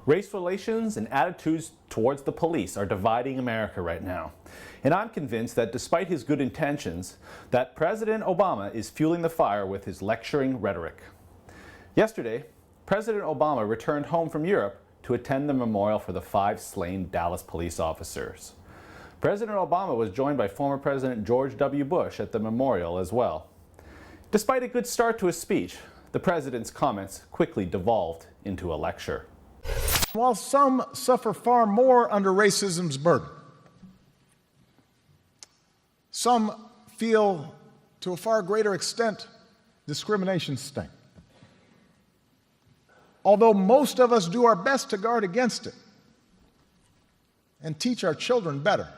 Race relations and attitudes towards the police are dividing America right now. And I'm convinced that despite his good intentions, that President Obama is fueling the fire with his lecturing rhetoric. Yesterday, President Obama returned home from Europe to attend the memorial for the 5 slain Dallas police officers. President Obama was joined by former President George W. Bush at the memorial as well. Despite a good start to his speech, the president's comments quickly devolved into a lecture. While some suffer far more under racism's burden, some feel to a far greater extent discrimination's sting. Although most of us do our best to guard against it and teach our children better,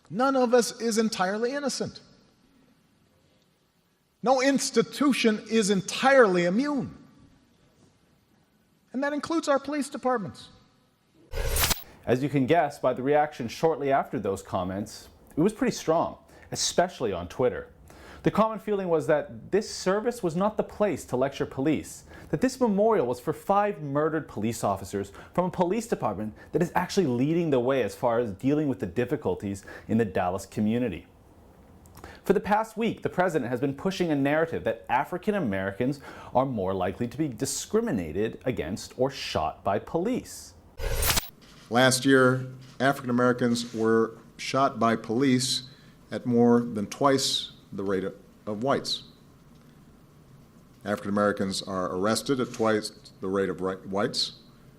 none of us is entirely innocent. No institution is entirely immune. And that includes our police departments. As you can guess by the reaction shortly after those comments, it was pretty strong, especially on Twitter. The common feeling was that this service was not the place to lecture police, that this memorial was for 5 murdered police officers from a police department that is actually leading the way as far as dealing with the difficulties in the Dallas community. For the past week, the president has been pushing a narrative that African Americans are more likely to be discriminated against or shot by police. Last year, African Americans were shot by police at more than twice the rate of whites. African Americans are arrested at twice the rate of whites.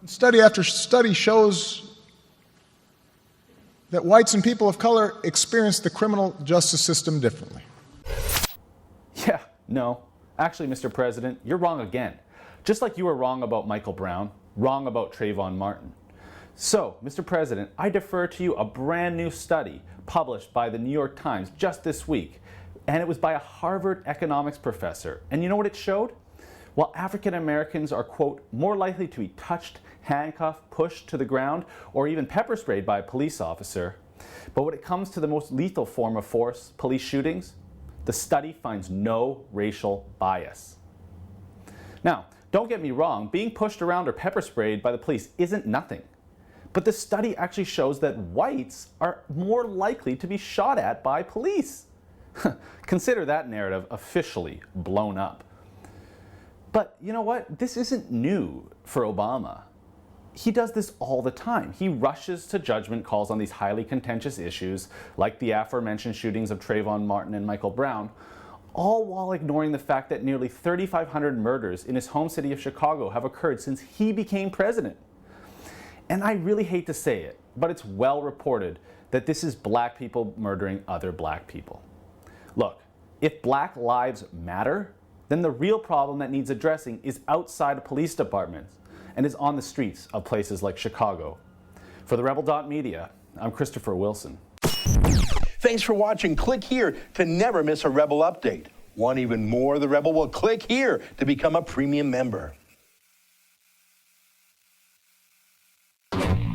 Study after study shows that whites and people of color experience the criminal justice system differently. Yeah, no. Actually, Mr. President, you're wrong again. Just like you were wrong about Michael Brown, wrong about Trayvon Martin. So, Mr. President, I defer to you a brand new study published by the New York Times just this week. And it was by a Harvard economics professor. And you know what it showed? While African Americans are, quote, more likely to be touched, handcuffed, pushed to the ground, or even pepper sprayed by a police officer, but when it comes to the most lethal form of force, police shootings, the study finds no racial bias. Now, don't get me wrong, being pushed around or pepper sprayed by the police isn't nothing. But the study actually shows that whites are more likely to be shot at by police. Consider that narrative officially blown up. But you know what? This isn't new for Obama. He does this all the time. He rushes to judgment calls on these highly contentious issues, like the aforementioned shootings of Trayvon Martin and Michael Brown, all while ignoring the fact that nearly 3,500 murders in his home city of Chicago have occurred since he became president. And I really hate to say it, but it's well reported that this is black people murdering other black people. Look, if black lives matter, then the real problem that needs addressing is outside of police departments and is on the streets of places like Chicago. For TheRebel.media, I'm Christopher Wilson. Thanks for watching. Click here to never miss a Rebel update. Want even more of The Rebel? Well, click here to become a premium member.